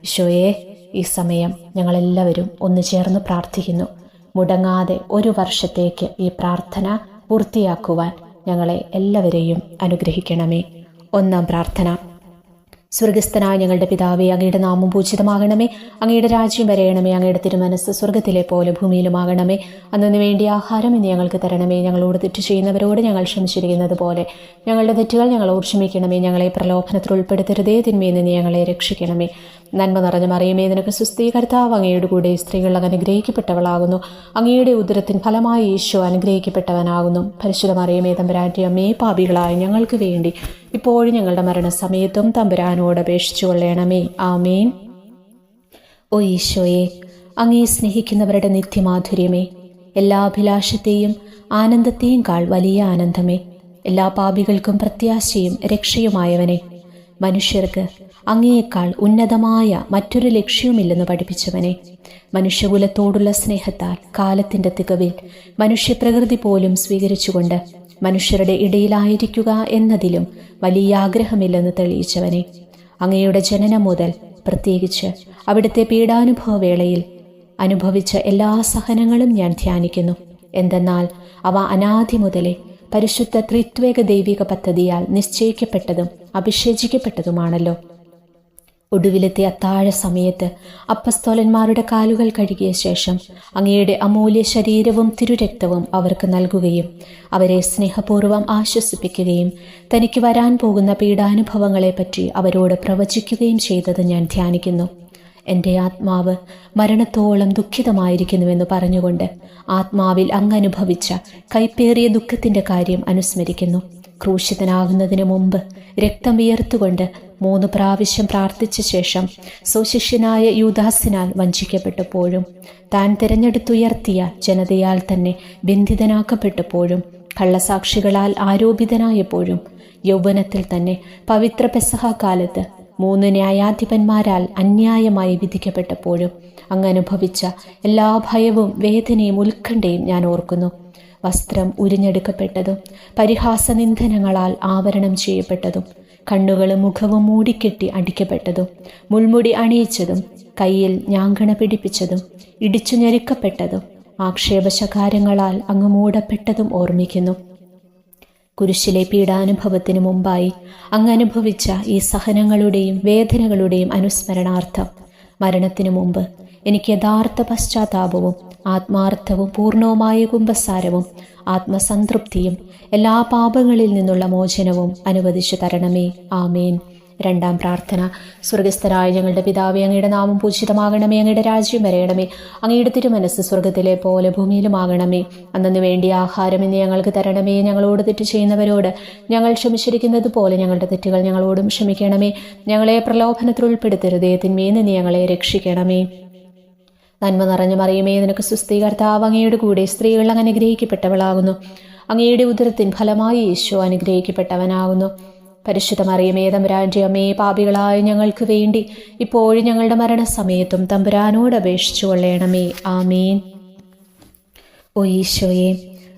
ഈശോയെ, ഈ സമയം ഞങ്ങളെല്ലാവരും ഒന്ന് ചേർന്ന് പ്രാർത്ഥിക്കുന്നു. മുടങ്ങാതെ 1 വർഷത്തേക്ക് ഈ പ്രാർത്ഥന പൂർത്തിയാക്കുവാൻ ഞങ്ങളെ എല്ലാവരെയും അനുഗ്രഹിക്കണമേ. 1-ാം പ്രാർത്ഥന. സ്വർഗസ്ഥനായ ഞങ്ങളുടെ പിതാവേ, അങ്ങയുടെ നാമം പൂജിതമാകണമേ. അങ്ങയുടെ രാജ്യം വരയണമേ. അങ്ങയുടെ തിരുമനസ് സ്വർഗത്തിലെ പോലെ ഭൂമിയിലുമാകണമേ. അന്നു വേണ്ടിയ ആഹാരം ഇന്ന് ഞങ്ങൾക്ക് തരണമേ. ഞങ്ങളോട് തെറ്റ് ചെയ്യുന്നവരോട് ഞങ്ങൾ ക്ഷമിച്ചിരിക്കുന്നത് പോലെ ഞങ്ങളുടെ തെറ്റുകൾ ഞങ്ങളോട് ക്ഷമിക്കണമേ. ഞങ്ങളെ പ്രലോഭനത്തിൽ ഉൾപ്പെടുത്തരുതേ, തിന്മയിൽ നിന്ന് ഞങ്ങളെ രക്ഷിക്കണമേ. നന്മ നിറഞ്ഞ മറിയമേ, നിനക്ക് സ്തുതി. കർത്താവ് അങ്ങയുടെ കൂടെ സ്ത്രീകൾ അനുഗ്രഹിക്കപ്പെട്ടവളാകുന്നു. അങ്ങയുടെ ഉദരത്തിൻ ഫലമായി ഈശോ അനുഗ്രഹിക്കപ്പെട്ടവനാകുന്നു. പരിശുദ്ധ മറിയമേ, തമ്പുരാന്റെ അമ്മേ, പാപികളായ ഞങ്ങൾക്ക് വേണ്ടി ഇപ്പോഴും ഞങ്ങളുടെ മരണസമയത്തും തമ്പുരാനോട് അപേക്ഷിച്ചു കൊള്ളണമേ. ആമേൻ. ഓ ഈശോയെ, അങ്ങേ സ്നേഹിക്കുന്നവരുടെ നിത്യമാധുര്യമേ, എല്ലാ അഭിലാഷത്തെയും ആനന്ദത്തെയും കാൾ വലിയ ആനന്ദമേ, എല്ലാ പാപികൾക്കും പ്രത്യാശയും രക്ഷയുമായവനെ, മനുഷ്യർക്ക് അങ്ങയേക്കാൾ ഉന്നതമായ മറ്റൊരു ലക്ഷ്യവുമില്ലെന്ന് പഠിപ്പിച്ചവനെ, മനുഷ്യകുലത്തോടുള്ള സ്നേഹത്താൽ കാലത്തിന്റെ തികവിൽ മനുഷ്യപ്രകൃതി പോലും സ്വീകരിച്ചുകൊണ്ട് മനുഷ്യരുടെ ഇടയിലായിരിക്കുക എന്നതിലും വലിയ ആഗ്രഹമില്ലെന്ന് തെളിയിച്ചവനെ, അങ്ങയുടെ ജനനം മുതൽ പ്രത്യേകിച്ച് അവിടുത്തെ പീഡാനുഭവ വേളയിൽ അനുഭവിച്ച എല്ലാ സഹനങ്ങളും ഞാൻ ധ്യാനിക്കുന്നു. എന്തെന്നാൽ അവ അനാദി മുതലേ പരിശുദ്ധ ത്രിത്വേക ദൈവിക പദ്ധതിയാൽ നിശ്ചയിക്കപ്പെട്ടതും അഭിഷേചിക്കപ്പെട്ടതുമാണല്ലോ. ഒടുവിലത്തെ അത്താഴ സമയത്ത് അപ്പസ്തോലന്മാരുടെ കാലുകൾ കഴുകിയ ശേഷം അങ്ങയുടെ അമൂല്യ ശരീരവും തിരുരക്തവും അവർക്ക് നൽകുകയും അവരെ സ്നേഹപൂർവ്വം ആശ്വസിപ്പിക്കുകയും തനിക്ക് വരാൻ പോകുന്ന പീഡാനുഭവങ്ങളെപ്പറ്റി അവരോട് പ്രവചിക്കുകയും ചെയ്തത് ഞാൻ ധ്യാനിക്കുന്നു. എൻ്റെ ആത്മാവ് മരണത്തോളം ദുഃഖിതമായിരിക്കുന്നുവെന്ന് പറഞ്ഞുകൊണ്ട് ആത്മാവിൽ അങ്ങനുഭവിച്ച കൈപ്പേറിയ ദുഃഖത്തിൻ്റെ കാര്യം അനുസ്മരിക്കുന്നു. ക്രൂശിതനാകുന്നതിന് മുമ്പ് രക്തം വിയർത്തുകൊണ്ട് 3 പ്രാവശ്യം പ്രാർത്ഥിച്ച ശേഷം സ്വശിഷ്യനായ യൂദാസിനാൽ വഞ്ചിക്കപ്പെട്ടപ്പോഴും, താൻ തിരഞ്ഞെടുത്തുയർത്തിയ ജനതയാൽ തന്നെ ബന്ധിതനാക്കപ്പെട്ടപ്പോഴും, കള്ളസാക്ഷികളാൽ ആരോപിതനായപ്പോഴും, യൗവനത്തിൽ തന്നെ പവിത്ര പെസഹ കാലത്ത് 3 ന്യായാധിപന്മാരാൽ അന്യായമായി വിധിക്കപ്പെട്ടപ്പോഴും അങ്ങ് അനുഭവിച്ച എല്ലാ ഭയവും വേദനയും ഉത്കണ്ഠയും ഞാൻ ഓർക്കുന്നു. വസ്ത്രം ഉരിഞ്ഞെടുക്കപ്പെട്ടതും പരിഹാസനിന്ദനങ്ങളാൽ ആവരണം ചെയ്യപ്പെട്ടതും, കണ്ണുകളും മുഖവും മൂടിക്കെട്ടി അടിക്കപ്പെട്ടതും, മുൾമുടി അണിയിച്ചതും, കയ്യിൽ ഞാങ്കണ പിടിപ്പിച്ചതും, ഇടിച്ചു ഞെരുക്കപ്പെട്ടതും, ആക്ഷേപശകാരങ്ങളാൽ അങ്ങ് മൂടപ്പെട്ടതും ഓർമ്മിക്കുന്നു. കുരിശിലെ പീഡാനുഭവത്തിന് മുമ്പായി അങ്ങ് അനുഭവിച്ച ഈ സഹനങ്ങളുടെയും വേദനകളുടെയും അനുസ്മരണാർത്ഥം മരണത്തിനു മുമ്പ് എനിക്ക് യഥാർത്ഥ പശ്ചാത്താപവും ആത്മാർത്ഥവും പൂർണ്ണവുമായ കുമ്പസാരവും ആത്മസംതൃപ്തിയും എല്ലാ പാപങ്ങളിൽ നിന്നുള്ള മോചനവും അനുവദിച്ചു തരണമേ. ആമേൻ. 2-ാം പ്രാർത്ഥന. സ്വർഗസ്ഥനായ ഞങ്ങളുടെ പിതാവേ, അങ്ങയുടെ നാമം പൂജിതമാകണമേ. അങ്ങയുടെ രാജ്യം വരയണമേ. അങ്ങയുടെ തിരുമനസ് സ്വർഗത്തിലെ പോലെ ഭൂമിയിലുമാകണമേ. അന്നു വേണ്ടിയ ആഹാരം ഇന്ന് ഞങ്ങൾക്ക് തരണമേ. ഞങ്ങളോട് തെറ്റ് ചെയ്യുന്നവരോട് ഞങ്ങൾ ക്ഷമിച്ചിരിക്കുന്നത് പോലെ ഞങ്ങളുടെ തെറ്റുകൾ ഞങ്ങളോടും ക്ഷമിക്കണമേ. ഞങ്ങളെ പ്രലോഭനത്തിൽ ഉൾപ്പെടുത്തരുതേ, തിന്മയിൽ നിന്ന് ഞങ്ങളെ രക്ഷിക്കണമേ. നന്മ നിറഞ്ഞ മറിയമേ, നിനക്ക് സ്തുതി. കർത്താവ് അങ്ങയുടെ കൂടെ സ്ത്രീകൾ അങ്ങ് അനുഗ്രഹിക്കപ്പെട്ടവളാകുന്നു. അങ്ങയുടെ ഉദരത്തിൻ ഫലമായി ഈശോ അനുഗ്രഹിക്കപ്പെട്ടവനാകുന്നു. പരിശുദ്ധ മറിയമേ, തമ്പുരാന്റെ അമ്മേ, പാപികളായ ഞങ്ങൾക്ക് വേണ്ടി ഇപ്പോഴും ഞങ്ങളുടെ മരണസമയത്തും തമ്പുരാനോട് അപേക്ഷിച്ചു കൊള്ളണമേ. ആമേൻ. ഓ ഈശോയെ,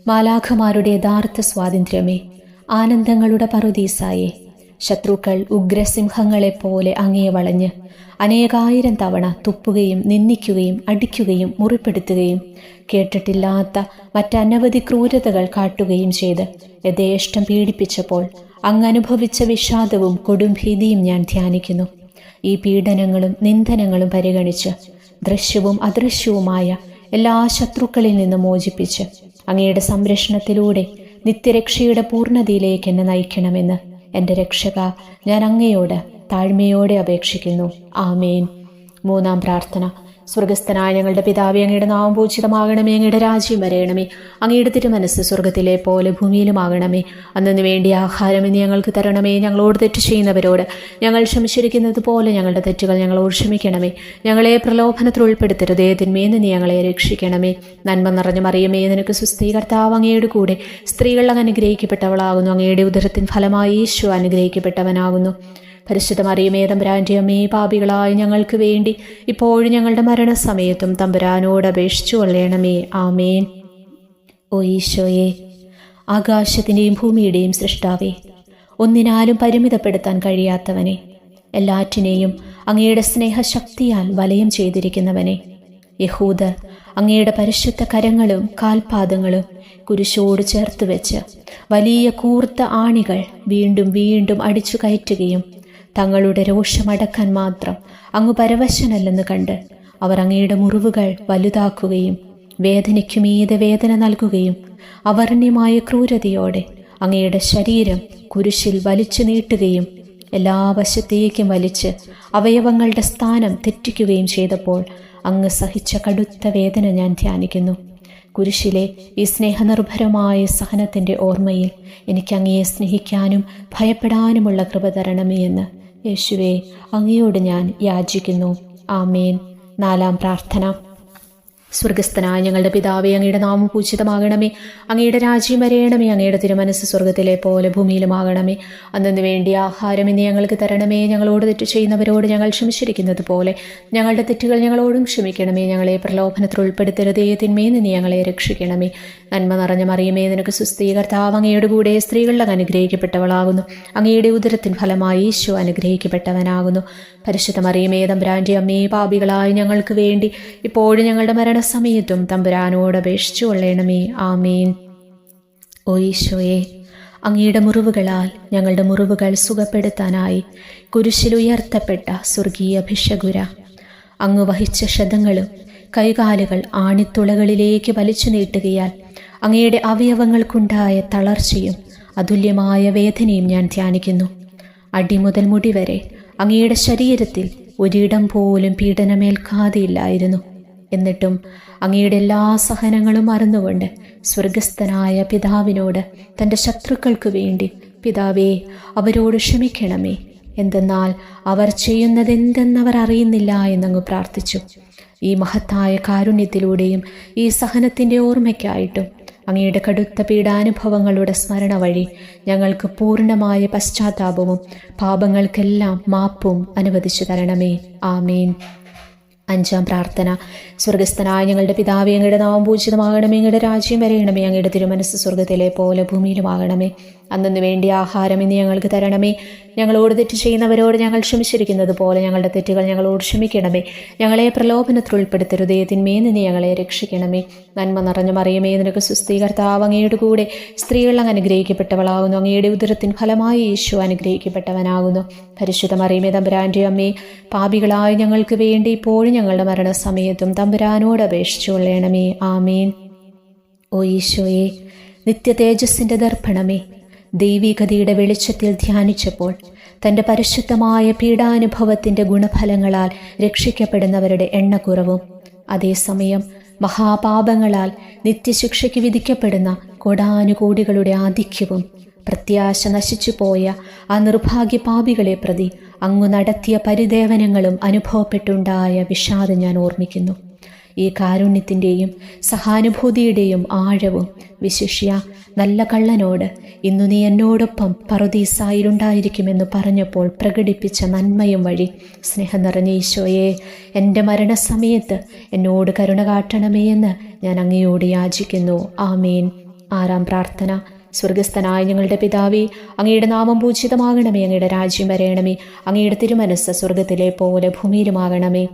മാലാഖമാരുടെ യഥാർത്ഥ സ്വാതന്ത്ര്യമേ, ആനന്ദങ്ങളുടെ പറുദീസായേ, ശത്രുക്കൾ ഉഗ്രസിംഹങ്ങളെപ്പോലെ അങ്ങയെ വളഞ്ഞ് അനേകായിരം തവണ തുപ്പുകയും നിന്ദിക്കുകയും അടിക്കുകയും മുറിപ്പെടുത്തുകയും കേട്ടിട്ടില്ലാത്ത മറ്റനവധി ക്രൂരതകൾ കാട്ടുകയും ചെയ്ത് യഥേഷ്ടം പീഡിപ്പിച്ചപ്പോൾ അങ്ങ് അനുഭവിച്ച വിഷാദവും കൊടുംഭീതിയും ഞാൻ ധ്യാനിക്കുന്നു. ഈ പീഡനങ്ങളും നിന്ദനങ്ങളും പരിഗണിച്ച് ദൃശ്യവും അദൃശ്യവുമായ എല്ലാ ശത്രുക്കളിൽ നിന്നും മോചിപ്പിച്ച് അങ്ങയുടെ സംരക്ഷണത്തിലൂടെ നിത്യരക്ഷയുടെ പൂർണ്ണതയിലേക്ക് എന്നെ നയിക്കണമെന്ന് എൻ്റെ രക്ഷക, ഞാൻ അങ്ങയോട് താഴ്മയോടെ അപേക്ഷിക്കുന്നു. ആമേൻ. 3-ാം പ്രാർത്ഥന. സ്വർഗസ്ഥനായ ഞങ്ങളുടെ പിതാവേ, അങ്ങയുടെ നാമം പൂജിതമാകണമേ. അങ്ങയുടെ രാജ്യം വരയണമേ. അങ്ങയുടെ തിരുമനസ് സ്വർഗത്തിലെ പോലെ ഭൂമിയിലുമാകണമേ. അന്നു വേണ്ടിയ ആഹാരം ഇന്ന് ഞങ്ങൾക്ക് തരണമേ. ഞങ്ങളോട് തെറ്റ് ചെയ്യുന്നവരോട് ഞങ്ങൾ ക്ഷമിച്ചിരിക്കുന്നത് പോലെ ഞങ്ങളുടെ തെറ്റുകൾ ഞങ്ങളോട് ക്ഷമിക്കണമേ. ഞങ്ങളെ പ്രലോഭനത്തിൽ ഉൾപ്പെടുത്തരുതേ, തിന്മയിൽ നിന്ന് ഞങ്ങളെ രക്ഷിക്കണമേ. നന്മ നിറഞ്ഞ മറിയമേ, നിനക്ക് സ്തുതി. കർത്താവ് അങ്ങയുടെ കൂടെ സ്ത്രീകൾ അങ്ങ് അനുഗ്രഹിക്കപ്പെട്ടവളാകുന്നു. അങ്ങയുടെ ഉദരത്തിൻ ഫലമായി ഈശോ അനുഗ്രഹിക്കപ്പെട്ടവനാകുന്നു. പരിശുദ്ധ മറിയമേ, തമ്പുരാന്റെ അമ്മേ, പാപികളായ ഞങ്ങൾക്ക് വേണ്ടി ഇപ്പോഴും ഞങ്ങളുടെ മരണസമയത്തും തമ്പുരാനോട് അപേക്ഷിച്ചു കൊള്ളണമേ. ആമേൻ. ഓ ഈശോയെ, ആകാശത്തിൻ്റെയും ഭൂമിയുടെയും സൃഷ്ടാവേ, ഒന്നിനാലും പരിമിതപ്പെടുത്താൻ കഴിയാത്തവനെ, എല്ലാറ്റിനെയും അങ്ങയുടെ സ്നേഹശക്തിയാൽ വലയം ചെയ്തിരിക്കുന്നവനെ, യഹൂദർ അങ്ങയുടെ പരിശുദ്ധ കരങ്ങളും കാൽപാദങ്ങളും കുരിശോട് ചേർത്ത് വെച്ച് വലിയ കൂർത്ത ആണികൾ വീണ്ടും വീണ്ടും അടിച്ചു കയറ്റുകയും തങ്ങളുടെ രോഷമടക്കാൻ മാത്രം അങ്ങ് പരവശനല്ലെന്ന് കണ്ട് അവർ അങ്ങയുടെ മുറിവുകൾ വലുതാക്കുകയും വേദനയ്ക്കുമീതെ വേദന നൽകുകയും അവർണ്യമായ ക്രൂരതയോടെ അങ്ങയുടെ ശരീരം കുരിശിൽ വലിച്ചു നീട്ടുകയും എല്ലാ വശത്തേക്കും വലിച്ച് അവയവങ്ങളുടെ സ്ഥാനം തെറ്റിക്കുകയും ചെയ്തപ്പോൾ അങ്ങ് സഹിച്ച കടുത്ത വേദന ഞാൻ ധ്യാനിക്കുന്നു. കുരിശിലെ ഈ സ്നേഹനിർഭരമായ സഹനത്തിൻ്റെ ഓർമ്മയിൽ എനിക്ക് അങ്ങയെ സ്നേഹിക്കാനും ഭയപ്പെടാനുമുള്ള കൃപ തരണമേ എന്ന് യേശുവേ അങ്ങയോട് ഞാൻ യാചിക്കുന്നു. ആമേൻ. 4-ാം പ്രാർത്ഥന. സ്വർഗസ്ഥനായ ഞങ്ങളുടെ പിതാവേ, അങ്ങയുടെ നാമം പൂജിതമാകണമേ. അങ്ങയുടെ രാജ്യം വരയണമേ. അങ്ങയുടെ തിരുമനസ് സ്വർഗത്തിലെ പോലെ ഭൂമിയിലുമാകണമേ. അന്നു വേണ്ടി ആഹാരം ഇന്ന് ഞങ്ങൾക്ക് തരണമേ. ഞങ്ങളോട് തെറ്റ് ചെയ്യുന്നവരോട് ഞങ്ങൾ ക്ഷമിച്ചിരിക്കുന്നത് പോലെ ഞങ്ങളുടെ തെറ്റുകൾ ഞങ്ങളോടും ക്ഷമിക്കണമേ. ഞങ്ങളെ പ്രലോഭനത്തിൽ ഉൾപ്പെടുത്തരുതേ, തിന്മയിൽ നിന്ന് ഞങ്ങളെ രക്ഷിക്കണമേ. നന്മ നിറഞ്ഞ മറിയമേ, നിനക്ക് സുസ്ഥീ, കർത്താവ് അങ്ങയുടെ കൂടെ സ്ത്രീകളിൽ അനുഗ്രഹിക്കപ്പെട്ടവളാകുന്നു. അങ്ങയുടെ ഉദരത്തിൻ ഫലമായി ഈശോ അനുഗ്രഹിക്കപ്പെട്ടവനാകുന്നു. പരിശുദ്ധ മറിയമേ, തമ്പുരാന്റെ അമ്മേ, പാപികളായ ഞങ്ങൾക്ക് വേണ്ടി ഇപ്പോഴും ഞങ്ങളുടെ മരണസമയത്തും തമ്പുരാനോട് അപേക്ഷിച്ചു കൊള്ളണമേ. ആമേൻ. ഓ ഈശോയെ, അങ്ങയുടെ മുറിവുകളാൽ ഞങ്ങളുടെ മുറിവുകൾ സുഖപ്പെടുത്താനായി കുരിശിൽ ഉയർത്തപ്പെട്ട സ്വർഗീയ ഭിഷഗുര, അങ്ങ് വഹിച്ച ക്ഷതങ്ങളും കൈകാലുകൾ ആണിത്തുളകളിലേക്ക് വലിച്ചു നീട്ടുകയാൽ അങ്ങയുടെ അവയവങ്ങൾക്കുണ്ടായ തളർച്ചയും അതുല്യമായ വേദനയും ഞാൻ ധ്യാനിക്കുന്നു. അടിമുതൽ മുടി വരെ അങ്ങയുടെ ശരീരത്തിൽ ഒരിടം പോലും പീഡനമേൽക്കാതെയില്ലായിരുന്നു. എന്നിട്ടും അങ്ങയുടെ എല്ലാ സഹനങ്ങളും മറന്നുകൊണ്ട് സ്വർഗസ്ഥനായ പിതാവിനോട് തൻ്റെ ശത്രുക്കൾക്ക് വേണ്ടി, പിതാവേ അവരോട് ക്ഷമിക്കണമേ, എന്തെന്നാൽ അവർ ചെയ്യുന്നതെന്തെന്നവർ അറിയുന്നില്ല എന്നങ്ങ് പ്രാർത്ഥിച്ചു. ഈ മഹത്തായ കാരുണ്യത്തിലൂടെയും ഈ സഹനത്തിൻ്റെ ഓർമ്മയ്ക്കായിട്ടും അങ്ങയുടെ കടുത്ത പീഡാനുഭവങ്ങളുടെ സ്മരണ വഴി ഞങ്ങൾക്ക് പൂർണ്ണമായ പശ്ചാത്താപവും പാപങ്ങൾക്കെല്ലാം മാപ്പും അനുവദിച്ചു തരണമേ. ആമേൻ. 5-ാം പ്രാർത്ഥന. സ്വർഗസ്ഥനായ ഞങ്ങളുടെ പിതാവേ, അങ്ങയുടെ നാമം പൂജിതമാകണമേ. അങ്ങയുടെ രാജ്യം വരയണമേ. അങ്ങയുടെ തിരുമനസ് സ്വർഗത്തിലെ പോലെ ഭൂമിയിലുമാകണമേ. അന്നു വേണ്ടി ആഹാരം ഇന്ന് ഞങ്ങൾക്ക് തരണമേ. ഞങ്ങളോട് തെറ്റ് ചെയ്യുന്നവരോട് ഞങ്ങൾ ക്ഷമിച്ചിരിക്കുന്നത് പോലെ ഞങ്ങളുടെ തെറ്റുകൾ ഞങ്ങളോട് ക്ഷമിക്കണമേ. ഞങ്ങളെ പ്രലോഭനത്തിൽ ഉൾപ്പെടുത്തരുതേ, തിന്മയിൽ നിന്ന് ഞങ്ങളെ രക്ഷിക്കണമേ. നന്മ നിറഞ്ഞ മറിയമേ, നിനക്ക് സുസ്ഥീ, കർത്താവ് അങ്ങയുടെ കൂടെ സ്ത്രീകൾ അങ്ങ് അനുഗ്രഹിക്കപ്പെട്ടവളാകുന്നു. അങ്ങയുടെ ഉദരത്തിൻ ഫലമായി ഈശോ അനുഗ്രഹിക്കപ്പെട്ടവനാകുന്നു. പരിശുദ്ധ മറിയമേ, തമ്പുരാന്റെ അമ്മേ, പാപികളായ ഞങ്ങൾക്ക് വേണ്ടി ഇപ്പോഴും ഞങ്ങളുടെ മരണസമയത്തും തമ്പുരാനോട് അപേക്ഷിച്ചു കൊള്ളണമേ. ആമേൻ. ഓ ഈശോയെ, നിത്യ തേജസ്സിൻ്റെ ദർപ്പണമേ, ദൈവികതയുടെ വെളിച്ചത്തിൽ ധ്യാനിച്ചപ്പോൾ തൻ്റെ പരിശുദ്ധമായ പീഡാനുഭവത്തിൻ്റെ ഗുണഫലങ്ങളാൽ രക്ഷിക്കപ്പെടുന്നവരുടെ എണ്ണക്കുറവും അതേസമയം മഹാപാപങ്ങളാൽ നിത്യശിക്ഷയ്ക്ക് വിധിക്കപ്പെടുന്ന കോടാനുകോടികളുടെ ആധിക്യവും പ്രത്യാശ നശിച്ചുപോയ ആ നിർഭാഗ്യ പാപികളെ പ്രതി അങ്ങു നടത്തിയ പരിദേവനങ്ങളും അനുഭവപ്പെട്ടുണ്ടായ വിഷാദം ഞാൻ ഓർമ്മിക്കുന്നു. ഈ കാരുണ്യത്തിൻ്റെയും സഹാനുഭൂതിയുടെയും ആഴവും വിശിഷ്യ നല്ല കള്ളനോട് ഇന്നു നീ എന്നോടൊപ്പം പറുദീസായിലുണ്ടായിരിക്കുമെന്ന് പറഞ്ഞപ്പോൾ പ്രകടിപ്പിച്ച നന്മയും വഴി സ്നേഹം നിറഞ്ഞ ഈശോയെ, എൻ്റെ മരണസമയത്ത് എന്നോട് കരുണ കാട്ടണമേ എന്ന് ഞാൻ അങ്ങയോട് യാചിക്കുന്നു. ആമേൻ. 6-ാം പ്രാർത്ഥന. സ്വർഗസ്ഥനായ ഞങ്ങളുടെ പിതാവേ, അങ്ങയുടെ നാമം പൂജിതമാകണമേ. അങ്ങയുടെ രാജ്യം വരയണമേ. അങ്ങയുടെ തിരുമനസ്സ് സ്വർഗത്തിലെ പോലെ ഭൂമിയിലുമാകണമേ.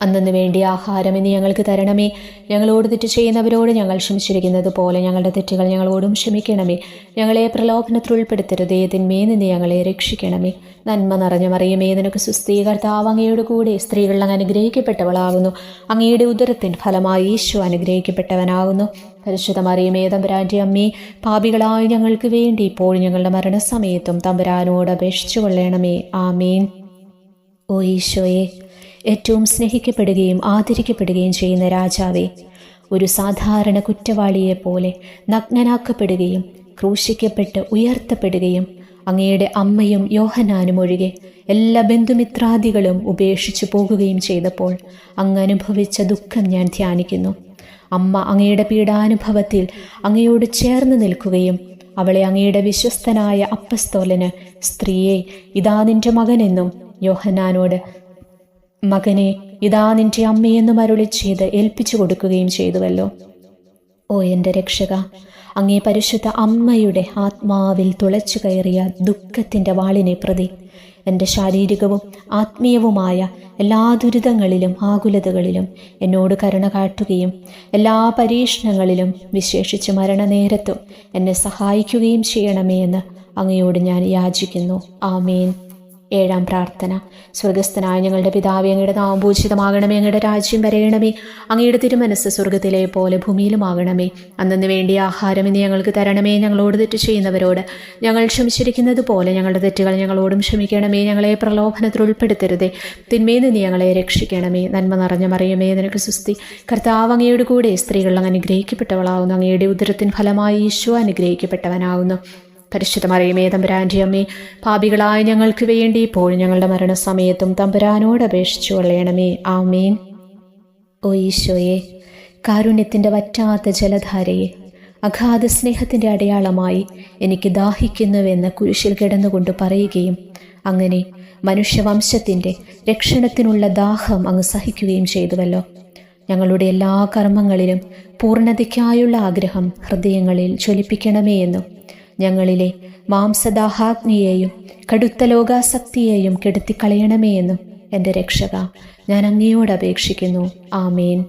അന്നു വേണ്ടി ആഹാരം ഇന്ന് ഞങ്ങൾക്ക് തരണമേ. ഞങ്ങളോട് തെറ്റ് ചെയ്യുന്നവരോട് ഞങ്ങൾ ക്ഷമിച്ചിരിക്കുന്നത് പോലെ ഞങ്ങളുടെ തെറ്റുകൾ ഞങ്ങളോടും ക്ഷമിക്കണമേ. ഞങ്ങളെ പ്രലോഭനത്തിൽ ഉൾപ്പെടുത്തരുതേ, തിന്മയിൽ നിന്ന് ഞങ്ങളെ രക്ഷിക്കണമേ. നന്മ നിറഞ്ഞ മറിയമേ, നിനക്ക് സുസ്ഥീ, കർത്താവ് അങ്ങയുടെ കൂടെ സ്ത്രീകൾ അങ്ങ് അനുഗ്രഹിക്കപ്പെട്ടവളാകുന്നു. അങ്ങയുടെ ഉദരത്തിൻ ഫലമായി ഈശോ അനുഗ്രഹിക്കപ്പെട്ടവനാകുന്നു. പരിശുദ്ധ മറിയമേ, തമ്പുരാന്റെ അമ്മേ, പാപികളായ ഞങ്ങൾക്ക് വേണ്ടി ഇപ്പോഴും ഞങ്ങളുടെ മരണസമയത്തും തമ്പുരാനോട് അപേക്ഷിച്ചു കൊള്ളണമേ. ആമേൻ. ഓ ഈശോയെ, ഏറ്റവും സ്നേഹിക്കപ്പെടുകയും ആദരിക്കപ്പെടുകയും ചെയ്യുന്ന രാജാവേ, ഒരു സാധാരണ കുറ്റവാളിയെപ്പോലെ നഗ്നനാക്കപ്പെടുകയും ക്രൂശിക്കപ്പെട്ട് ഉയർത്തപ്പെടുകയും അങ്ങയുടെ അമ്മയും യോഹന്നാനും ഒഴികെ എല്ലാ ബന്ധുമിത്രാദികളും ഉപേക്ഷിച്ചു പോകുകയും ചെയ്തപ്പോൾ അങ്ങ് അനുഭവിച്ച ദുഃഖം ഞാൻ ധ്യാനിക്കുന്നു. അമ്മ അങ്ങയുടെ പീഡാനുഭവത്തിൽ അങ്ങയോട് ചേർന്ന് നിൽക്കുകയും അവളെ അങ്ങയുടെ വിശ്വസ്തനായ അപ്പസ്തോലന്, സ്ത്രീയെ ഇതാ നിന്റെ മകനെന്നും യോഹന്നാനോട് മകനെ ഇതാ നിന്റെ അമ്മയെന്നും അരുളി ചെയ്ത് ഏൽപ്പിച്ചു കൊടുക്കുകയും ചെയ്തുവല്ലോ. ഓ എൻ്റെ രക്ഷക, അങ്ങേ പരിശുദ്ധ അമ്മയുടെ ആത്മാവിൽ തുളച്ചു കയറിയ ദുഃഖത്തിൻ്റെ വാളിനെ പ്രതി എൻ്റെ ശാരീരികവും ആത്മീയവുമായ എല്ലാ ദുരിതങ്ങളിലും ആകുലതകളിലും എന്നോട് കരുണ കാട്ടുകയും എല്ലാ പരീക്ഷണങ്ങളിലും വിശേഷിച്ച് മരണനേരത്തും എന്നെ സഹായിക്കുകയും ചെയ്യണമേ എന്ന് അങ്ങയോട് ഞാൻ യാചിക്കുന്നു. ആമേൻ. 7-ാം പ്രാർത്ഥന. സ്വർഗസ്ഥനായ ഞങ്ങളുടെ പിതാവേ, അങ്ങയുടെ നാമം പൂജിതമാകണമേ, അങ്ങയുടെ രാജ്യം വരയണമേ, അങ്ങയുടെ തിരുമനസ്സ് സ്വർഗത്തിലെ പോലെ ഭൂമിയിലുമാകണമേ. അന്നന്ന് വേണ്ടിയ ആഹാരം ഇനി ഞങ്ങൾക്ക് തരണമേ. ഞങ്ങളോട് തെറ്റ് ചെയ്യുന്നവരോട് ഞങ്ങൾ ക്ഷമിച്ചിരിക്കുന്നത് പോലെ ഞങ്ങളുടെ തെറ്റുകൾ ഞങ്ങളോടും ക്ഷമിക്കണമേ. ഞങ്ങളെ പ്രലോഭനത്തിൽ ഉൾപ്പെടുത്തരുതേ, തിന്മയിൽ നിന്ന് ഞങ്ങളെ രക്ഷിക്കണമേ. നന്മ നിറഞ്ഞ മറിയമേ, നിനക്ക് സുസ്തി. കർത്താവ് അങ്ങയുടെ കൂടെ സ്ത്രീകൾ അങ്ങ് അനുഗ്രഹിക്കപ്പെട്ടവളാവുന്നു. അങ്ങയുടെ ഉദരത്തിൻ ഫലമായി ഈശോ അനുഗ്രഹിക്കപ്പെട്ടവനാകുന്നു. പരിശുദ്ധ മറിയമേ, തമ്പുരാൻ്റെ അമ്മേ, പാപികളായ ഞങ്ങൾക്ക് വേണ്ടി ഇപ്പോഴും ഞങ്ങളുടെ മരണസമയത്തും തമ്പുരാനോട് അപേക്ഷിച്ചു കൊള്ളണമേ. ആമേൻ. ഓ ഈശോയെ, കാരുണ്യത്തിൻ്റെ വറ്റാത്ത ജലധാരയെ, അഗാധ സ്നേഹത്തിൻ്റെ അടയാളമായി എനിക്ക് ദാഹിക്കുന്നുവെന്ന് കുരിശിൽ കിടന്നുകൊണ്ട് പറയുകയും അങ്ങനെ മനുഷ്യവംശത്തിൻ്റെ രക്ഷണത്തിനുള്ള ദാഹം അങ്ങ് സഹിക്കുകയും ചെയ്തുവല്ലോ. ഞങ്ങളുടെ എല്ലാ കർമ്മങ്ങളിലും പൂർണ്ണതയ്ക്കായുള്ള ആഗ്രഹം ഹൃദയങ്ങളിൽ ജ്വലിപ്പിക്കണമേ എന്നും ഞങ്ങളിലെ മാംസദാഹാഗ്നിയെയും കടുത്ത ലോകാസക്തിയെയും കെടുത്തിക്കളയണമേ എന്നും എൻ്റെ രക്ഷക ഞാൻ അങ്ങയോട് അപേക്ഷിക്കുന്നു. ആമേൻ.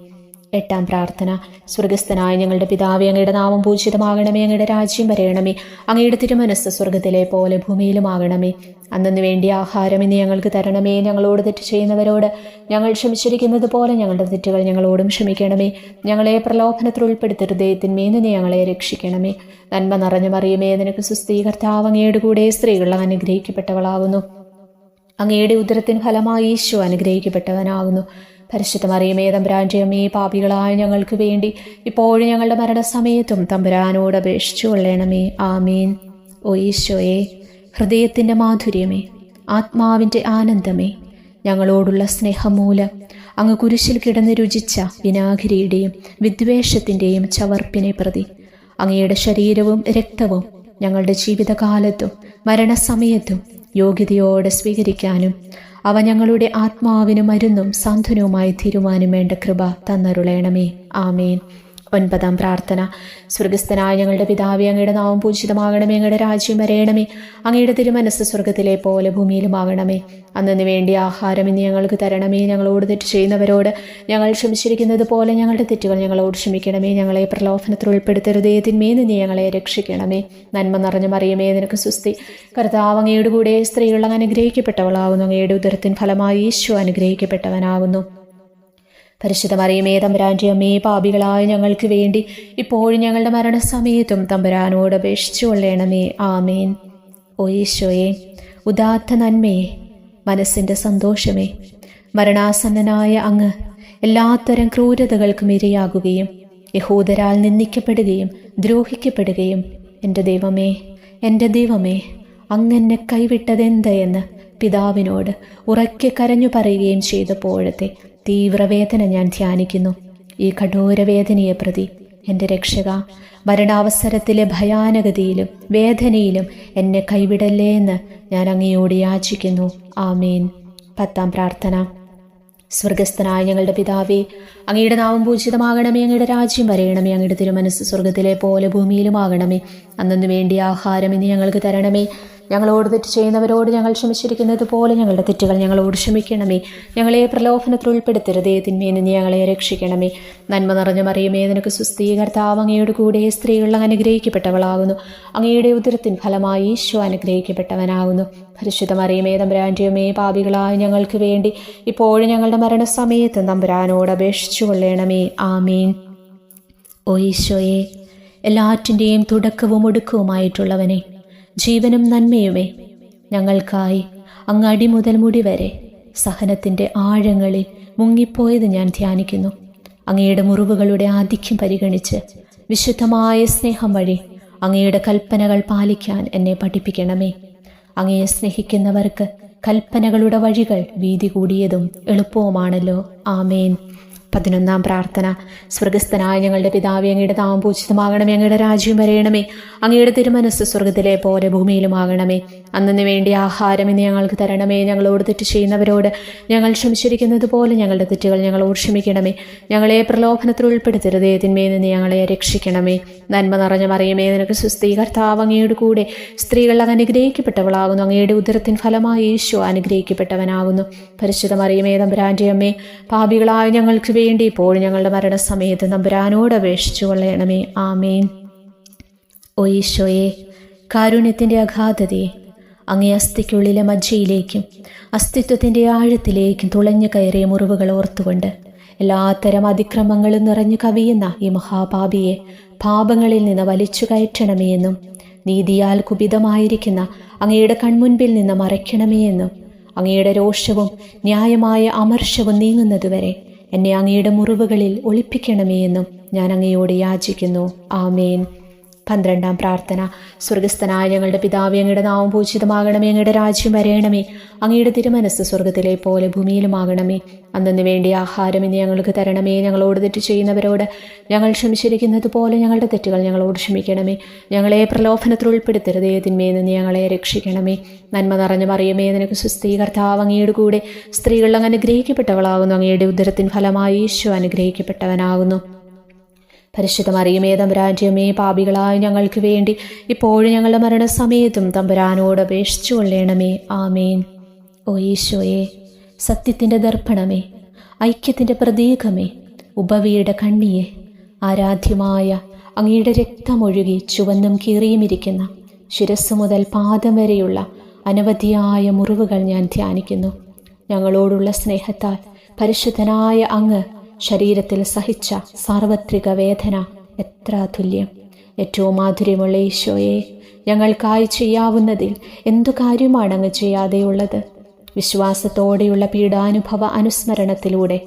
8-ാം പ്രാർത്ഥന. സ്വർഗസ്ഥനായ ഞങ്ങളുടെ പിതാവേ, അങ്ങയുടെ നാമം പൂജിതമാകണമേ, അങ്ങയുടെ രാജ്യം വരയണമേ, അങ്ങയുടെ തിരുമനസ്സ് സ്വർഗത്തിലെ പോലെ ഭൂമിയിലുമാകണമേ. അന്നന്ന് വേണ്ടിയ ആഹാരം ഇന്ന് ഞങ്ങൾക്ക് തരണമേ. ഞങ്ങളോട് തെറ്റ് ചെയ്യുന്നവരോട് ഞങ്ങൾ ക്ഷമിച്ചിരിക്കുന്നത് പോലെ ഞങ്ങളുടെ തെറ്റുകൾ ഞങ്ങളോടും ക്ഷമിക്കണമേ. ഞങ്ങളെ പ്രലോഭനത്തിൽ ഉൾപ്പെടുത്തരുതേ, തിന്മയിൽ നിന്ന് ഞങ്ങളെ രക്ഷിക്കണമേ. നന്മ നിറഞ്ഞ മറിയമേ, നിനക്ക് സുസ്തി. കർത്താവ് അങ്ങയുടെ കൂടെ സ്ത്രീകൾ അനുഗ്രഹിക്കപ്പെട്ടവളാകുന്നു. അങ്ങയുടെ ഉദരത്തിൻ ഫലമായി ഈശോ അനുഗ്രഹിക്കപ്പെട്ടവനാകുന്നു. പരിശുദ്ധ മറിയമേ, തമ്പുരാൻ്റെ അമ്മേ, പാപികളായ ഞങ്ങൾക്ക് വേണ്ടി ഇപ്പോഴും ഞങ്ങളുടെ മരണസമയത്തും തമ്പുരാനോട് അപേക്ഷിച്ചു കൊള്ളണമേ. ആമേൻ. ഓ ഈശോയെ, ഹൃദയത്തിൻ്റെ മാധുര്യമേ, ആത്മാവിൻ്റെ ആനന്ദമേ, ഞങ്ങളോടുള്ള സ്നേഹം മൂലം അങ്ങ് കുരിശിൽ കിടന്ന് രുചിച്ച വിനാഗിരിയുടെയും വിദ്വേഷത്തിൻ്റെയും ചവർപ്പിനെ പ്രതി അങ്ങയുടെ ശരീരവും രക്തവും ഞങ്ങളുടെ ജീവിതകാലത്തും മരണസമയത്തും യോഗ്യതയോടെ സ്വീകരിക്കാനും അവ ഞങ്ങളുടെ ആത്മാവിനും മരുന്നും സാന്ത്വനവുമായി തീരുവാനും വേണ്ട കൃപ തന്നരുളയണമേ. ആമേൻ. 9-ാം പ്രാർത്ഥന. സ്വർഗസ്ഥനായ ഞങ്ങളുടെ പിതാവേ, അങ്ങയുടെ നാമം പൂജിതമാകണമേ, അങ്ങയുടെ രാജ്യം വരയണമേ, അങ്ങയുടെ തിരുമനസ്സ് സ്വർഗത്തിലെ പോലെ ഭൂമിയിലുമാകണമേ. അന്നന്ന് വേണ്ടിയ ആഹാരം ഇന്ന് ഞങ്ങൾക്ക് തരണമേ. ഞങ്ങളോട് തെറ്റ് ചെയ്യുന്നവരോട് ഞങ്ങൾ ക്ഷമിച്ചിരിക്കുന്നത് പോലെ ഞങ്ങളുടെ തെറ്റുകൾ ഞങ്ങളോട് ക്ഷമിക്കണമേ. ഞങ്ങളെ പ്രലോഭനത്തിൽ ഉൾപ്പെടുത്തരുതേ, തിന്മയിൽ നിന്ന് ഞങ്ങളെ രക്ഷിക്കണമേ. നന്മ നിറഞ്ഞ മറിയമേ, നിനക്ക് സുസ്തി. കർത്താവ് അങ്ങയുടെ കൂടെ സ്ത്രീകൾ അങ്ങ് അനുഗ്രഹിക്കപ്പെട്ടവളാകുന്നു. അങ്ങയുടെ ഉദരത്തിൻ ഫലമായി ഈശോ അനുഗ്രഹിക്കപ്പെട്ടവനാകുന്നു. പരിശുദ്ധ മറിയമേ, തമ്പുരാൻ്റെ അമ്മേ, പാപികളായ ഞങ്ങൾക്ക് വേണ്ടി ഇപ്പോഴും ഞങ്ങളുടെ മരണസമയത്തും തമ്പുരാനോട് അപേക്ഷിച്ചു കൊള്ളണമേ. ആമേൻ. ഓ ഈശോയെ, ഉദാത്ത നന്മയെ, മനസ്സിൻ്റെ സന്തോഷമേ, മരണാസന്നനായ അങ്ങ് എല്ലാത്തരം ക്രൂരതകൾക്കും ഇരയാകുകയും യഹൂദരാൽ നിന്ദിക്കപ്പെടുകയും ദ്രോഹിക്കപ്പെടുകയും എൻ്റെ ദൈവമേ അങ്ങെന്നെ കൈവിട്ടതെന്ത് എന്ന് പിതാവിനോട് ഉറക്കെ കരഞ്ഞു പറയുകയും ചെയ്തപ്പോഴത്തെ തീവ്രവേദന ഞാൻ ധ്യാനിക്കുന്നു. ഈ കഠോരവേദനയെ പ്രതി എൻ്റെ രക്ഷക, മരണാവസരത്തിലെ ഭയാനകതയിലും വേദനയിലും എന്നെ കൈവിടല്ലേ എന്ന് ഞാൻ അങ്ങയോട് യാചിക്കുന്നു. ആമേൻ. 10-ാം പ്രാർത്ഥന. സ്വർഗസ്ഥനായ ഞങ്ങളുടെ പിതാവേ, അങ്ങയുടെ നാമം പൂജിതമാകണമേ, അങ്ങയുടെ രാജ്യം വരയണമേ, അങ്ങയുടെ തിരുമനസ്സ് സ്വർഗത്തിലെ പോലെ ഭൂമിയിലുമാകണമേ. അന്നന്ന് വേണ്ടിയ ആഹാരം ഇന്ന് ഞങ്ങൾക്ക് തരണമേ. ഞങ്ങളോട് തെറ്റ് ചെയ്യുന്നവരോട് ഞങ്ങൾ ക്ഷമിച്ചിരിക്കുന്നത് പോലെ ഞങ്ങളുടെ തെറ്റുകൾ ഞങ്ങളോട് ക്ഷമിക്കണമേ. ഞങ്ങളെ പ്രലോഭനത്തിൽ ഉൾപ്പെടുത്തരുതേ, തിന്മയിൽ നിന്ന് ഞങ്ങളെ രക്ഷിക്കണമേ. നന്മ നിറഞ്ഞ മറിയമേ, നിനക്ക് സുസ്തി. കർത്താവ് അങ്ങയുടെ കൂടെ സ്ത്രീകൾ അനുഗ്രഹിക്കപ്പെട്ടവളാകുന്നു. അങ്ങയുടെ ഉദരത്തിൻ ഫലമായി ഈശോ അനുഗ്രഹിക്കപ്പെട്ടവനാകുന്നു. പരിശുദ്ധ മറിയമേ, തമ്പുരാൻ്റെ അമ്മേ, പാപികളായ ഞങ്ങൾക്ക് വേണ്ടി ഇപ്പോഴും ഞങ്ങളുടെ മരണസമയത്ത് തമ്പുരാനോട് അപേക്ഷിച്ചു കൊള്ളണമേ. ആമേൻ. ഓ ഈശോയെ, എല്ലാറ്റിൻ്റെയും തുടക്കവും ഒടുക്കവുമായിട്ടുള്ളവനെ, ജീവനും നന്മയുമേ, ഞങ്ങൾക്കായി അങ്ങ് അടി മുതൽ മുടി വരെ സഹനത്തിൻ്റെ ആഴങ്ങളിൽ മുങ്ങിപ്പോയത് ഞാൻ ധ്യാനിക്കുന്നു. അങ്ങയുടെ മുറിവുകളുടെ ആധിക്യം പരിഗണിച്ച് വിശുദ്ധമായ സ്നേഹം വഴി അങ്ങയുടെ കൽപ്പനകൾ പാലിക്കാൻ എന്നെ പഠിപ്പിക്കണമേ. അങ്ങയെ സ്നേഹിക്കുന്നവർക്ക് കൽപ്പനകളുടെ വഴികൾ വീതി കൂടിയതും എളുപ്പവുമാണല്ലോ. ആമേൻ. 11 പ്രാർത്ഥന. സ്വർഗസ്ഥനായ ഞങ്ങളുടെ പിതാവേ, അങ്ങയുടെ നാമം പൂജിതമാകണമേ, അങ്ങയുടെ രാജ്യം വരയണമേ, അങ്ങയുടെ തിരുമനസ്സ് സ്വർഗത്തിലെ പോലെ ഭൂമിയിലുമാകണമേ. അന്നു വേണ്ടി ആഹാരം ഇന്ന് ഞങ്ങൾക്ക് തരണമേ. ഞങ്ങളോട് തെറ്റ് ചെയ്യുന്നവരോട് ഞങ്ങൾ ക്ഷമിച്ചിരിക്കുന്നത് പോലെ ഞങ്ങളുടെ തെറ്റുകൾ ഞങ്ങളോട് ക്ഷമിക്കണമേ. ഞങ്ങളെ പ്രലോഭനത്തിൽ ഉൾപ്പെടുത്തരുതേ, തിന്മയിൽ നിന്ന് ഞങ്ങളെ രക്ഷിക്കണമേ. നന്മ നിറഞ്ഞ മറിയമേ, നിനക്ക് സ്വസ്തി, കർത്താവ് അങ്ങയുടെ കൂടെ സ്ത്രീകൾ അങ്ങ് അനുഗ്രഹിക്കപ്പെട്ടവളാകുന്നു. അങ്ങയുടെ ഉദരത്തിൻ ഫലമായി ഈശോ അനുഗ്രഹിക്കപ്പെട്ടവനാകുന്നു. പരിശുദ്ധ മറിയമേ, തമ്പുരാന്റെ അമ്മേ, പാപികളായ ഞങ്ങൾക്ക് വേണ്ടി ഇപ്പോൾ ഞങ്ങളുടെ മരണസമയത്ത് തമ്പുരാനോട് അപേക്ഷിച്ചു കൊള്ളണമേ. ആമേൻ. ഓ ഈശോയെ, കാരുണ്യത്തിൻ്റെ അഗാധതയെ, അങ്ങേ അസ്ഥിക്കുള്ളിലെ മജ്ജയിലേക്കും അസ്തിത്വത്തിൻ്റെ ആഴത്തിലേക്കും തുളഞ്ഞു കയറിയ മുറിവുകൾ ഓർത്തുകൊണ്ട് എല്ലാത്തരം അതിക്രമങ്ങളും നിറഞ്ഞു കവിയുന്ന ഈ മഹാപാപിയെ പാപങ്ങളിൽ നിന്ന് വലിച്ചു കയറ്റണമേ എന്നും നീതിയാൽ കുപിതമായിരിക്കുന്ന അങ്ങയുടെ കൺമുൻപിൽ നിന്ന് മറയ്ക്കണമേ എന്നും അങ്ങയുടെ രോഷവും ന്യായമായ അമർഷവും നീങ്ങുന്നതുവരെ എന്നെ അങ്ങയുടെ മുറിവുകളിൽ ഒളിപ്പിക്കണമേ എന്നും ഞാൻ അങ്ങയോട് യാചിക്കുന്നു. ആമേൻ. 12 പ്രാർത്ഥന. സ്വർഗസ്ഥനായ ഞങ്ങളുടെ പിതാവേ, അങ്ങയുടെ നാമം പൂജിതമാകണമേ, അങ്ങയുടെ രാജ്യം വരയണമേ, അങ്ങയുടെ തിരുമനസ്സ് സ്വർഗത്തിലെ പോലെ ഭൂമിയിലുമാകണമേ. അന്നു വേണ്ടി ആഹാരം ഇന്ന് ഞങ്ങൾക്ക് തരണമേ. ഞങ്ങളോട് തെറ്റ് ചെയ്യുന്നവരോട് ഞങ്ങൾ ക്ഷമിച്ചിരിക്കുന്നത് പോലെ ഞങ്ങളുടെ തെറ്റുകൾ ഞങ്ങളോട് ക്ഷമിക്കണമേ. ഞങ്ങളെ പ്രലോഭനത്തിൽ ഉൾപ്പെടുത്തരുതേ, തിന്മയിൽ നിന്ന് ഞങ്ങളെ രക്ഷിക്കണമേ. നന്മ നിറഞ്ഞ മറിയമേ, നിനക്ക് സ്വസ്തി, കർത്താവ് അങ്ങയുടെ കൂടെ സ്ത്രീകൾ അങ്ങ് അനുഗ്രഹിക്കപ്പെട്ടവളാകുന്നു. അങ്ങയുടെ ഉദരത്തിൻ ഫലമായി ഈശോ അനുഗ്രഹിക്കപ്പെട്ടവനാകുന്നു. പരിശുദ്ധ മറിയമേ, തമ്പുരാന്റെ അമ്മേ, പാപികളായ ഞങ്ങൾക്ക് വേണ്ടി ഇപ്പോഴും ഞങ്ങളുടെ മരണസമയത്തും തമ്പുരാനോട് അപേക്ഷിച്ചു കൊള്ളണമേ. ആമേൻ. ഓ ഈശോയെ, സത്യത്തിൻ്റെ ദർപ്പണമേ, ഐക്യത്തിൻ്റെ പ്രതീകമേ, ഉപവിയുടെ കണ്ണിയെ, ആരാധ്യമായ അങ്ങയുടെ രക്തമൊഴുകി ചുവന്നും കീറിയുമിരിക്കുന്ന ശിരസ് മുതൽ പാദം വരെയുള്ള അനവധിയായ മുറിവുകൾ ഞാൻ ധ്യാനിക്കുന്നു. ഞങ്ങളോടുള്ള സ്നേഹത്താൽ പരിശുദ്ധനായ അങ്ങ് ശരീരത്തിൽ സഹിച്ച സാർവത്രിക വേദന എത്ര അതുല്യം. ഏറ്റവും മാധുര്യമുള്ള ഈശോയെ, ഞങ്ങൾക്കായി ചെയ്യാവുന്നതിൽ എന്തു കാര്യമാണ് അങ്ങ് ചെയ്യാതെയുള്ളത്? വിശ്വാസത്തോടെയുള്ള പീഡാനുഭവ അനുസ്മരണത്തിലൂടെ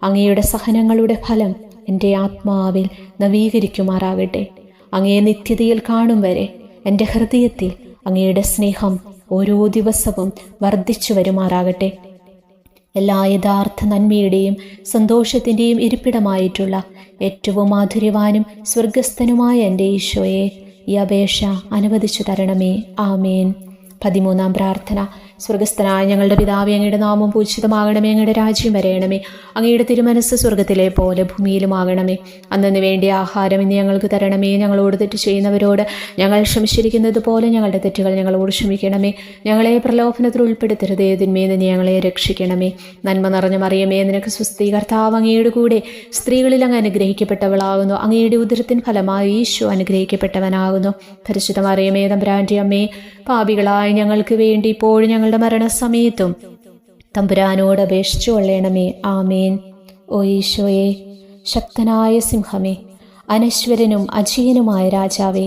അങ്ങയുടെ സഹനങ്ങളുടെ ഫലം എൻ്റെ ആത്മാവിൽ നവീകരിക്കുമാറാകട്ടെ. അങ്ങയെ നിത്യതയിൽ കാണും വരെ എൻ്റെ ഹൃദയത്തിൽ അങ്ങയുടെ സ്നേഹം ഓരോ ദിവസവും വർദ്ധിച്ചു വരുമാറാകട്ടെ. എല്ലാ യഥാർത്ഥ നന്മയുടെയും സന്തോഷത്തിൻ്റെയും ഇരിപ്പിടമായിട്ടുള്ള ഏറ്റവും മാധുര്യവാനും സ്വർഗസ്ഥനുമായ എൻ്റെ ഈശോയെ, ഈ അപേക്ഷ അനുവദിച്ചു തരണമേ. ആമേൻ. 13 പ്രാർത്ഥന. സ്വർഗസ്ഥനായ ഞങ്ങളുടെ പിതാവേ, അങ്ങയുടെ നാമം പൂജിതമാകണമേ, അങ്ങയുടെ രാജ്യം വരയണമേ, അങ്ങയുടെ തിരുമനസ്സ് സ്വർഗത്തിലെ പോലെ ഭൂമിയിലുമാകണമേ. അന്നു വേണ്ടി ആഹാരം ഇന്ന് ഞങ്ങൾക്ക് തരണമേ. ഞങ്ങളോട് തെറ്റ് ചെയ്യുന്നവരോട് ഞങ്ങൾ ക്ഷമിച്ചിരിക്കുന്നത് പോലെ ഞങ്ങളുടെ തെറ്റുകൾ ഞങ്ങളോട് ക്ഷമിക്കണമേ. ഞങ്ങളെ പ്രലോഭനത്തിൽ ഉൾപ്പെടുത്തരുതേ, തിന്മയിൽ നിന്ന് ഞങ്ങളെ രക്ഷിക്കണമേ. നന്മ നിറഞ്ഞ മറിയമേ, നിനക്ക് സ്വസ്തി, കർത്താവ് അങ്ങയുടെ കൂടെ സ്ത്രീകളിൽ അങ്ങ് അനുഗ്രഹിക്കപ്പെട്ടവളാകുന്നു. അങ്ങയുടെ ഉദരത്തിൻ ഫലമായി ഈശോ അനുഗ്രഹിക്കപ്പെട്ടവനാകുന്നു. പരിശുദ്ധ മറിയമേ, തമ്പുരാന്റെ അമ്മേ, പാപികളായ ഞങ്ങൾക്ക് വേണ്ടി ഇപ്പോഴും ഞങ്ങളുടെ മരണസമയത്തും തമ്പുരാനോട് അപേക്ഷിച്ചു കൊള്ളണമേ. ആമേൻ. ഓ ഈശോയെ, ശക്തനായ സിംഹമേ, അനശ്വരനും അജയനുമായ രാജാവേ,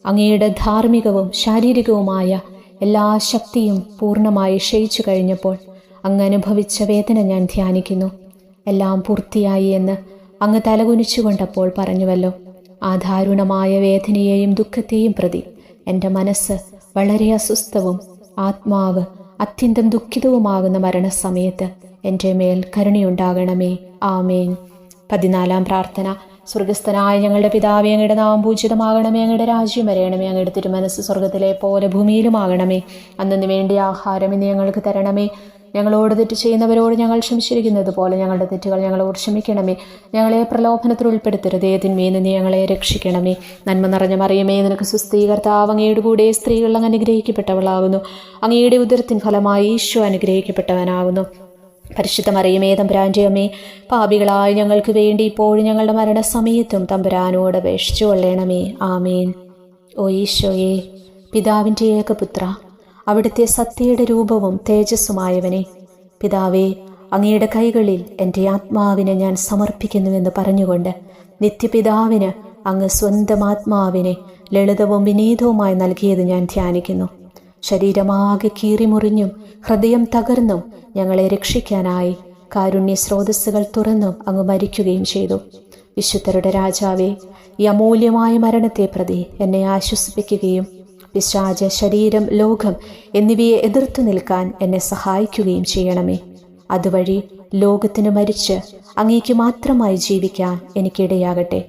അങ്ങയുടെ ധാർമ്മികവും ശാരീരികവുമായ എല്ലാ ശക്തിയും പൂർണ്ണമായി ക്ഷയിച്ചു കഴിഞ്ഞപ്പോൾ അങ്ങ് അനുഭവിച്ച വേദന ഞാൻ ധ്യാനിക്കുന്നു. എല്ലാം പൂർത്തിയായി എന്ന് അങ്ങ് തലകുനിച്ചുകൊണ്ടപ്പോൾ പറഞ്ഞുവല്ലോ. ആ ദാരുണമായ വേദനയെയും ദുഃഖത്തെയും പ്രതി എൻ്റെ മനസ്സ് വളരെ അസ്വസ്ഥവും ആത്മാവ് അത്യന്തം ദുഃഖിതവുമാകുന്ന മരണസമയത്ത് എൻ്റെ മേൽ കരുണയുണ്ടാകണമേ. ആമേൻ. 14 പ്രാർത്ഥന. സ്വർഗസ്ഥനായ ഞങ്ങളുടെ പിതാവേ, അങ്ങയുടെ നാമം പൂജിതമാകണമേ, അങ്ങയുടെ രാജ്യം വരയണമേ, അങ്ങയുടെ തിരുമനസ്സ് സ്വർഗത്തിലെ പോലെ ഭൂമിയിലുമാകണമേ. അന്നു വേണ്ടി ആഹാരം ഇന്ന് ഞങ്ങൾക്ക് തരണമേ. ഞങ്ങളോട് തെറ്റ് ചെയ്യുന്നവരോട് ഞങ്ങൾ ക്ഷമിച്ചിരിക്കുന്നത് പോലെ ഞങ്ങളുടെ തെറ്റുകൾ ഞങ്ങളോട് ക്ഷമിക്കണമേ. ഞങ്ങളെ പ്രലോഭനത്തിൽ ഉൾപ്പെടുത്തരുതേ, തിന്മയിൽ നിന്ന് ഞങ്ങളെ രക്ഷിക്കണമേ. നന്മ നിറഞ്ഞ മറിയമേ, നിനക്ക് സ്വസ്തി, കർത്താവ് അങ്ങയുടെ കൂടെ സ്ത്രീകൾ അങ്ങ് അനുഗ്രഹിക്കപ്പെട്ടവളാകുന്നു. അങ്ങയുടെ ഉദരത്തിൻ ഫലമായി ഈശോ അനുഗ്രഹിക്കപ്പെട്ടവനാകുന്നു. പരിശുദ്ധ മറിയമേ, തമ്പുരാന്റെ അമ്മേ, പാപികളായ ഞങ്ങൾക്ക് വേണ്ടി ഇപ്പോഴും ഞങ്ങളുടെ മരണസമയത്തും തമ്പുരാനോട് അപേക്ഷിച്ചു കൊള്ളണമേ. ആമേൻ. ഓ ഈശോയെ, പിതാവിൻ്റെ ഏകപുത്ര, അവിടുത്തെ സത്യയുടെ രൂപവും തേജസ്സുമായവനെ, പിതാവേ, അങ്ങയുടെ കൈകളിൽ എൻ്റെ ആത്മാവിനെ ഞാൻ സമർപ്പിക്കുന്നുവെന്ന് പറഞ്ഞുകൊണ്ട് നിത്യപിതാവിന് അങ്ങ് സ്വന്തം ആത്മാവിനെ ലളിതവും വിനീതവുമായി നൽകിയത് ഞാൻ ധ്യാനിക്കുന്നു. ശരീരമാകെ കീറിമുറിഞ്ഞും ഹൃദയം തകർന്നും ഞങ്ങളെ രക്ഷിക്കാനായി കാരുണ്യ സ്രോതസ്സുകൾ തുറന്നും അങ്ങ് മരിക്കുകയും ചെയ്തു. വിശുദ്ധരുടെ രാജാവേ, ഈ അമൂല്യമായ മരണത്തെ പ്രതി എന്നെ ആശ്വസിപ്പിക്കുകയും പിശാച, ശരീരം, ലോകം എന്നിവയെ എതിർത്തു നിൽക്കാൻ എന്നെ സഹായിക്കുകയും ചെയ്യണമേ. അതുവഴി ലോകത്തിന് മരിച്ച് അങ്ങേക്ക് മാത്രമായി ജീവിക്കാൻ എനിക്കിടയാകട്ടെ.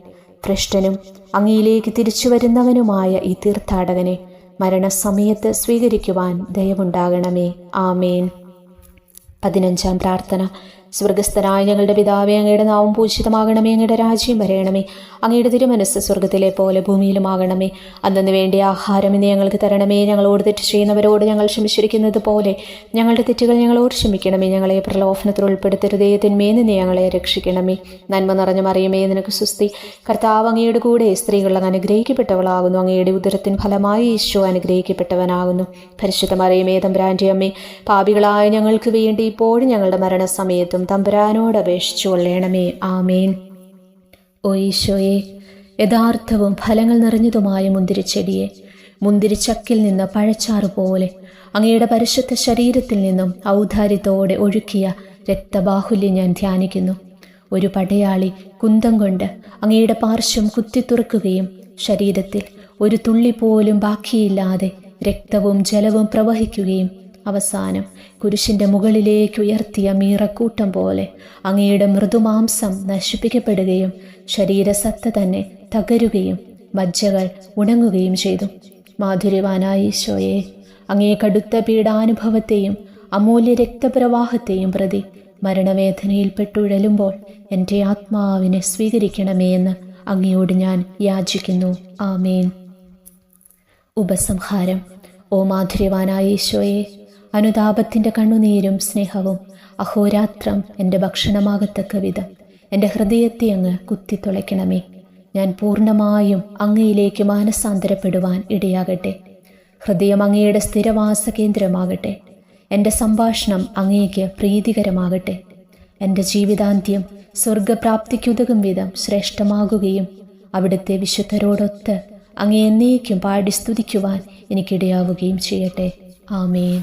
ഭ്രഷ്ടനും അങ്ങയിലേക്ക് തിരിച്ചു വരുന്നവനുമായ ഈ തീർത്ഥാടകനെ മരണസമയത്ത് സ്വീകരിക്കുവാൻ ദയവുണ്ടാകണമേ. ആമേൻ. 15-ാം പ്രാർത്ഥന. സ്വർഗസ്ഥനായ ഞങ്ങളുടെ പിതാവേ, അങ്ങയുടെ നാമം പൂജിതമാകണമേ, അങ്ങയുടെ രാജ്യം വരയണമേ, അങ്ങയുടെ തിരുമനസ്സ് സ്വർഗത്തിലെ പോലെ ഭൂമിയിലുമാകണമേ. അന്നു വേണ്ടിയ ആഹാരം ഇന്ന് ഞങ്ങൾക്ക് തരണമേ. ഞങ്ങളോട് തെറ്റ് ചെയ്യുന്നവരോട് ഞങ്ങൾ ക്ഷമിച്ചിരിക്കുന്നത് പോലെ ഞങ്ങളുടെ തെറ്റുകൾ ഞങ്ങളോട് ക്ഷമിക്കണമേ. ഞങ്ങളെ പ്രലോഭനത്തിൽ ഉൾപ്പെടുത്തരുതേ, തിന്മയിൽ നിന്ന് ഞങ്ങളെ രക്ഷിക്കണമേ. നന്മ നിറഞ്ഞ മറിയമേ, നിനക്ക് സുസ്തി. കർത്താവ് അങ്ങയുടെ കൂടെ സ്ത്രീകൾ അങ്ങ് അനുഗ്രഹിക്കപ്പെട്ടവളാകുന്നു. അങ്ങയുടെ ഉദരത്തിൻ ഫലമായി ഈശോ അനുഗ്രഹിക്കപ്പെട്ടവനാകുന്നു. പരിശുദ്ധ മറിയമേ, തമ്പുരാന്റെ അമ്മേ, പാപികളായ ഞങ്ങൾക്ക് വേണ്ടി ഇപ്പോഴും ഞങ്ങളുടെ മരണസമയത്തും തമ്പുരാനോട് അപേക്ഷിച്ചു കൊള്ളണമേ. ആമേൻ. ഓ ഈശോയെ, യഥാർത്ഥവും ഫലങ്ങൾ നിറഞ്ഞതുമായ മുന്തിരിച്ചെടിയെ മുന്തിരിച്ചക്കിൽ നിന്ന് പഴച്ചാറ് പോലെ അങ്ങയുടെ പരിശുദ്ധ ശരീരത്തിൽ നിന്നും ഔദാര്യത്തോടെ ഒഴുക്കിയ രക്തബാഹുല്യം ഞാൻ ധ്യാനിക്കുന്നു. ഒരു പടയാളി കുന്തം കൊണ്ട് അങ്ങയുടെ പാർശ്വം കുത്തിത്തുറക്കുകയും ശരീരത്തിൽ ഒരു തുള്ളി പോലും ബാക്കിയില്ലാതെ രക്തവും ജലവും പ്രവഹിക്കുകയും അവസാനം കുരിശിൻ്റെ മുകളിലേക്ക് ഉയർത്തിയ മീറക്കൂട്ടം പോലെ അങ്ങയുടെ മൃദുമാംസം നശിപ്പിക്കപ്പെടുകയും ശരീരസത്ത തന്നെ തകരുകയും മജ്ജകൾ ഉണങ്ങുകയും ചെയ്തു. മാധുര്യവാനായ ഈശോയെ, അങ്ങേ കടുത്ത പീഡാനുഭവത്തെയും അമൂല്യ രക്തപ്രവാഹത്തെയും പ്രതി മരണവേദനയിൽപ്പെട്ടുഴലുമ്പോൾ എൻ്റെ ആത്മാവിനെ സ്വീകരിക്കണമേ എന്ന് അങ്ങയോട് ഞാൻ യാചിക്കുന്നു. ആമേൻ. ഉപസംഹാരം. ഓ മാധുര്യവാനായ ഈശോയെ, അനുതാപത്തിൻ്റെ കണ്ണുനീരും സ്നേഹവും അഹോരാത്രം എൻ്റെ ഭക്ഷണമാകത്തക്ക വിധം എൻ്റെ ഹൃദയത്തെ അങ്ങ് കുത്തിത്തുളയ്ക്കണമേ. ഞാൻ പൂർണ്ണമായും അങ്ങയിലേക്ക് മാനസാന്തരപ്പെടുവാൻ ഇടയാകട്ടെ. ഹൃദയം അങ്ങയുടെ സ്ഥിരവാസ കേന്ദ്രമാകട്ടെ. എൻ്റെ സംഭാഷണം അങ്ങേക്ക് പ്രീതികരമാകട്ടെ. എൻ്റെ ജീവിതാന്ത്യം സ്വർഗപ്രാപ്തിക്കുതകും വിധം ശ്രേഷ്ഠമാകുകയും അവിടുത്തെ വിശുദ്ധരോടൊത്ത് അങ്ങേ എന്നേക്കും പാടി സ്തുതിക്കുവാൻ എനിക്കിടയാവുകയും ചെയ്യട്ടെ. ആമേൻ.